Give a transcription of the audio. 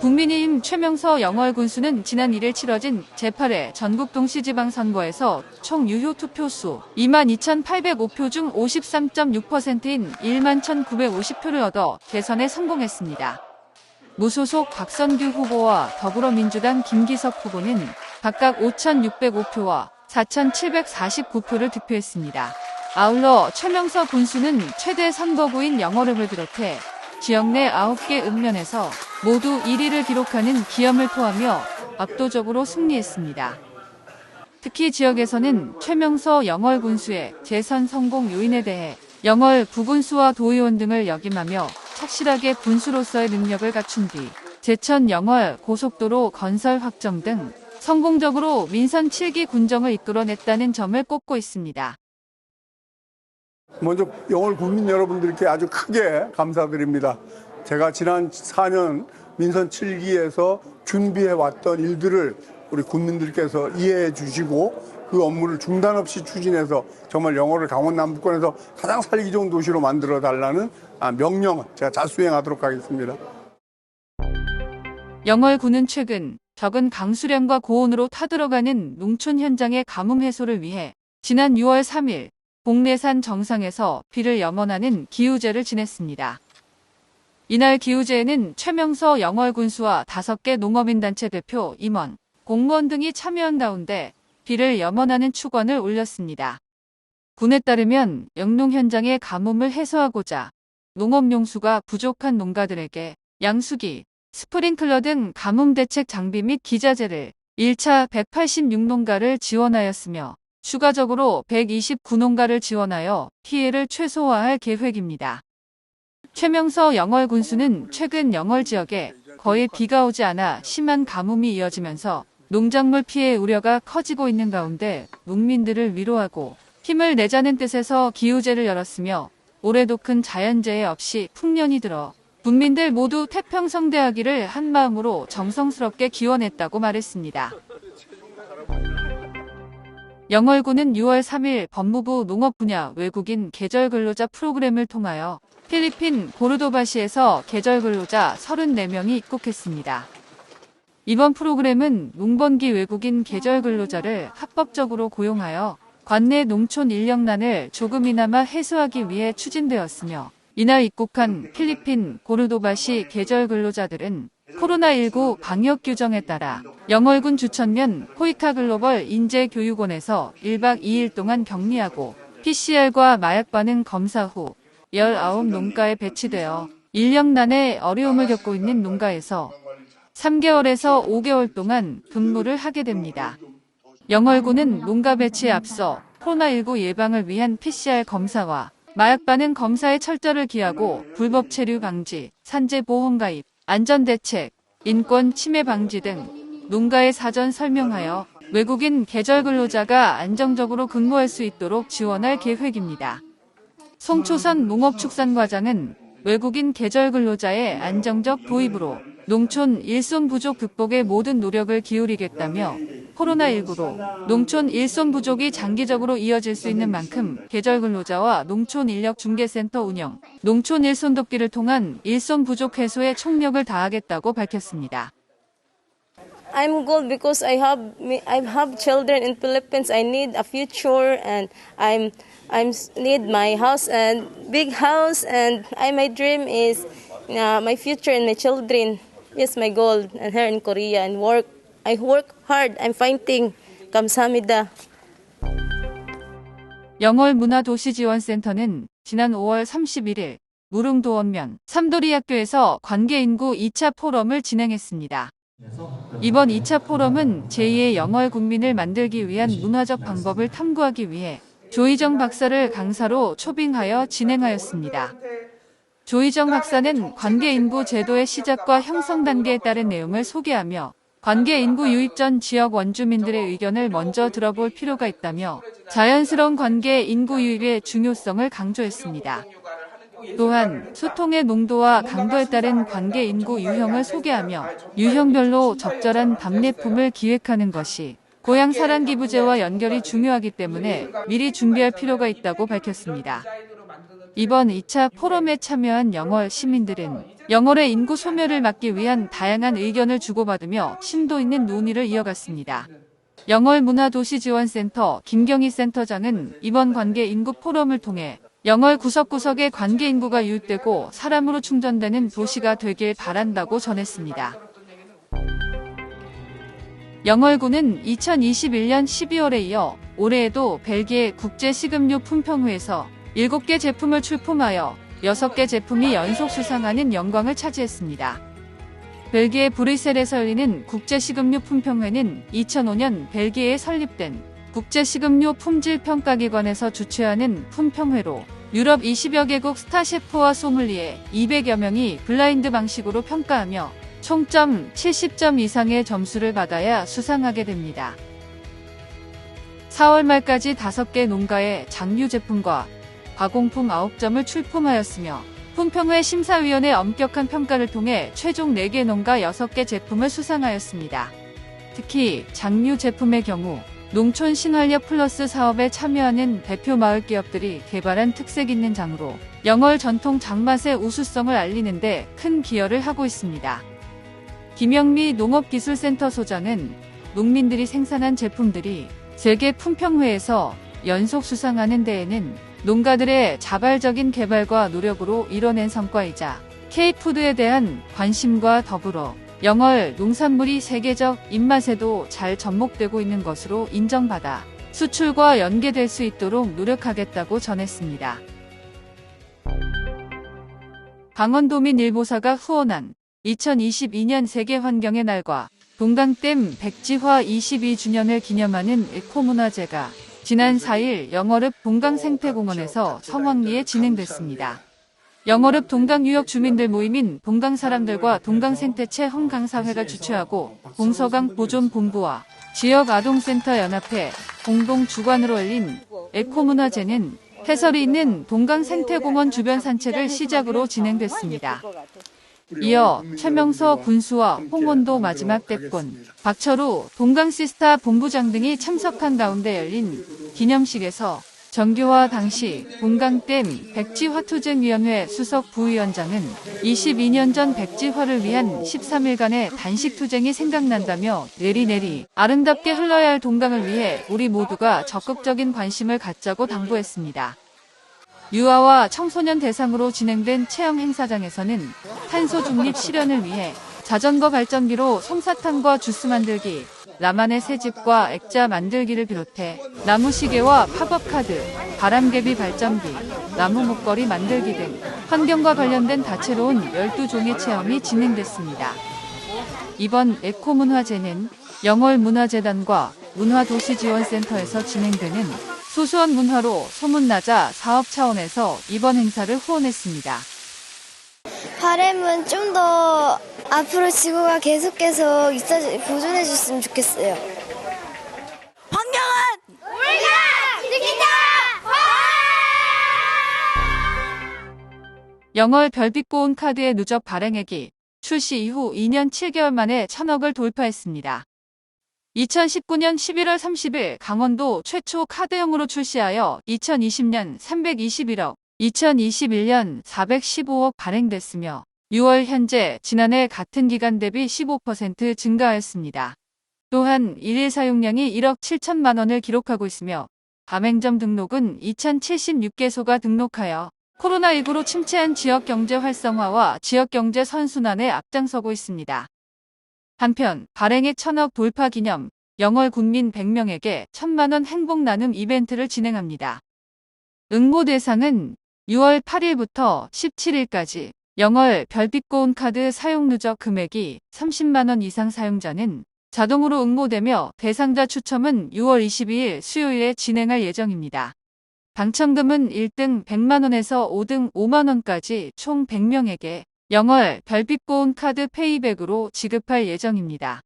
국민의힘 최명서 영월 군수는 지난 1일 치러진 제8회 전국 동시지방선거에서 총 유효 투표수 22,805표 중 53.6%인 11,950표를 얻어 대선에 성공했습니다. 무소속 박선규 후보와 더불어민주당 김기석 후보는 각각 5,605표와 4,749표를 득표했습니다. 아울러 최명서 군수는 최대 선거구인 영월읍을 비롯해 지역 내 9개 읍면에서 모두 1위를 기록하는 기염을 토하며 압도적으로 승리했습니다. 특히 지역에서는 최명서 영월 군수의 재선 성공 요인에 대해 영월 부군수와 도의원 등을 역임하며 착실하게 군수로서의 능력을 갖춘 뒤 제천 영월 고속도로 건설 확정 등 성공적으로 민선 7기 군정을 이끌어냈다는 점을 꼽고 있습니다. 먼저 영월 국민 여러분들께 아주 크게 감사드립니다. 제가 지난 4년 민선 7기에서 준비해왔던 일들을 우리 국민들께서 이해해 주시고 그 업무를 중단 없이 추진해서 정말 영월을 강원 남부권에서 가장 살기 좋은 도시로 만들어 달라는 명령을 제가 잘 수행하도록 하겠습니다. 영월군은 최근 적은 강수량과 고온으로 타들어가는 농촌 현장의 가뭄 해소를 위해 지난 6월 3일 복례산 정상에서 비를 염원하는 기우제를 지냈습니다. 이날 기우제에는 최명서 영월 군수와 5개 농업인단체 대표, 임원, 공무원 등이 참여한 가운데 비를 염원하는 축원을 올렸습니다. 군에 따르면 영농 현장의 가뭄을 해소하고자 농업용수가 부족한 농가들에게 양수기, 스프링클러 등 가뭄 대책 장비 및 기자재를 1차 186농가를 지원하였으며 추가적으로 129농가를 지원하여 피해를 최소화할 계획입니다. 최명서 영월 군수는 최근 영월 지역에 거의 비가 오지 않아 심한 가뭄이 이어지면서 농작물 피해 우려가 커지고 있는 가운데 농민들을 위로하고 힘을 내자는 뜻에서 기우제를 열었으며 올해도 큰 자연재해 없이 풍년이 들어 국민들 모두 태평성대하기를 한마음으로 정성스럽게 기원했다고 말했습니다. 영월군은 6월 3일 법무부 농업 분야 외국인 계절 근로자 프로그램을 통하여 필리핀 고르도바시에서 계절 근로자 34명이 입국했습니다. 이번 프로그램은 농번기 외국인 계절 근로자를 합법적으로 고용하여 관내 농촌 인력난을 조금이나마 해소하기 위해 추진되었으며 이날 입국한 필리핀 고르도바시 계절 근로자들은 코로나19 방역 규정에 따라 영월군 주천면 코이카 글로벌 인재교육원에서 1박 2일 동안 격리하고 PCR과 마약 반응 검사 후 19농가에 배치되어 인력난에 어려움을 겪고 있는 농가에서 3개월에서 5개월 동안 근무를 하게 됩니다. 영월군은 농가 배치에 앞서 코로나19 예방을 위한 PCR 검사와 마약 반응 검사의 철저를 기하고 불법 체류 방지, 산재 보험 가입, 안전대책, 인권 침해 방지 등 농가에 사전 설명하여 외국인 계절 근로자가 안정적으로 근무할 수 있도록 지원할 계획입니다. 송초선 농업축산과장은 외국인 계절 근로자의 안정적 도입으로 농촌 일손 부족 극복에 모든 노력을 기울이겠다며 코로나19로 농촌 일손 부족이 장기적으로 이어질 수 있는 만큼 계절 근로자와 농촌 인력 중개센터 운영, 농촌 일손 돕기를 통한 일손 부족 해소에 총력을 다하겠다고 밝혔습니다. I'm good because I have children in Philippines. I need a future and I need my house and big house and my dream is my future and my children. Yes, my goal and here in Korea and work. I work hard. I'm fighting. 감사합니다. 영월문화도시지원센터는 지난 5월 31일 무릉도원면 삼도리학교에서 관계인구 2차 포럼을 진행했습니다. 이번 2차 포럼은 제2의 영월 국민을 만들기 위한 문화적 방법을 탐구하기 위해 조희정 박사를 강사로 초빙하여 진행하였습니다. 조희정 박사는 관계인구 제도의 시작과 형성 단계에 따른 내용을 소개하며 관계인구 유입 전 지역 원주민들의 의견을 먼저 들어볼 필요가 있다며 자연스러운 관계인구 유입의 중요성을 강조했습니다. 또한 소통의 농도와 강도에 따른 관계인구 유형을 소개하며 유형별로 적절한 답례품을 기획하는 것이 고향 사랑 기부제와 연결이 중요하기 때문에 미리 준비할 필요가 있다고 밝혔습니다. 이번 2차 포럼에 참여한 영월 시민들은 영월의 인구 소멸을 막기 위한 다양한 의견을 주고받으며 심도 있는 논의를 이어갔습니다. 영월 문화도시지원센터 김경희 센터장은 이번 관계 인구 포럼을 통해 영월 구석구석의 관계 인구가 유입되고 사람으로 충전되는 도시가 되길 바란다고 전했습니다. 영월구는 2021년 12월에 이어 올해에도 벨기에 국제식음료 품평회에서 7개 제품을 출품하여 6개 제품이 연속 수상하는 영광을 차지했습니다. 벨기에 브뤼셀에서 열리는 국제식음료 품평회는 2005년 벨기에에 설립된 국제식음료 품질평가기관에서 주최하는 품평회로 유럽 20여 개국 스타 셰프와 소믈리에 200여 명이 블라인드 방식으로 평가하며 총점 70점 이상의 점수를 받아야 수상하게 됩니다. 4월 말까지 5개 농가의 장류 제품과 가공품 9점을 출품하였으며 품평회 심사위원회 엄격한 평가를 통해 최종 4개 농가 6개 제품을 수상하였습니다. 특히 장류 제품의 경우 농촌 신활력 플러스 사업에 참여하는 대표 마을 기업들이 개발한 특색 있는 장으로 영월 전통 장맛의 우수성을 알리는 데 큰 기여를 하고 있습니다. 김영미 농업기술센터 소장은 농민들이 생산한 제품들이 세계 품평회에서 연속 수상하는 데에는 농가들의 자발적인 개발과 노력으로 이뤄낸 성과이자 K푸드에 대한 관심과 더불어 영월 농산물이 세계적 입맛에도 잘 접목되고 있는 것으로 인정받아 수출과 연계될 수 있도록 노력하겠다고 전했습니다. 강원도민일보사가 후원한 2022년 세계환경의 날과 동강댐 백지화 22주년을 기념하는 에코문화제가 지난 4일 영월읍 동강생태공원에서 성황리에 진행됐습니다. 영월읍 동강유역 주민들 모임인 동강사람들과 동강생태체 헌강사회가 주최하고 봉서강 보존본부와 지역아동센터 연합회 공동 주관으로 열린 에코문화제는 해설이 있는 동강생태공원 주변 산책을 시작으로 진행됐습니다. 이어 최명서 군수와 홍원도 마지막 대권, 박철우 동강시스타 본부장 등이 참석한 가운데 열린 기념식에서 정교화 당시 동강댐 백지화투쟁위원회 수석 부위원장은 22년 전 백지화를 위한 13일간의 단식투쟁이 생각난다며 내리내리 아름답게 흘러야 할 동강을 위해 우리 모두가 적극적인 관심을 갖자고 당부했습니다. 유아와 청소년 대상으로 진행된 체험 행사장에서는 탄소 중립 실현을 위해 자전거 발전기로 솜사탕과 주스 만들기, 나만의 새집과 액자 만들기를 비롯해 나무 시계와 팝업 카드, 바람개비 발전기, 나무 목걸이 만들기 등 환경과 관련된 다채로운 12종의 체험이 진행됐습니다. 이번 에코문화제는 영월문화재단과 문화도시지원센터에서 진행되는 소소한 문화로 소문나자 사업 차원에서 이번 행사를 후원했습니다. 바람은 좀 더 앞으로 지구가 계속해서 보존해 줬으면 좋겠어요. 환경은 우리가 지킨다! 영월 별빛 고운 카드의 누적 발행액이 출시 이후 2년 7개월 만에 1,000억을 돌파했습니다. 2019년 11월 30일 강원도 최초 카드형으로 출시하여 2020년 321억, 2021년 415억 발행됐으며 6월 현재 지난해 같은 기간 대비 15% 증가하였습니다. 또한 일일 사용량이 1억 7천만 원을 기록하고 있으며 가맹점 등록은 2,076개소가 등록하여 코로나19로 침체한 지역경제 활성화와 지역경제 선순환에 앞장서고 있습니다. 한편 발행액 1,000억 돌파 기념 영월 군민 100명에게 1,000만 원 행복 나눔 이벤트를 진행합니다. 응모 대상은 6월 8일부터 17일까지 영월 별빛 고운 카드 사용 누적 금액이 30만 원 이상 사용자는 자동으로 응모되며 대상자 추첨은 6월 22일 수요일에 진행할 예정입니다. 당첨금은 1등 100만 원에서 5등 5만 원까지 총 100명에게 영월 별빛 고운 카드 페이백으로 지급할 예정입니다.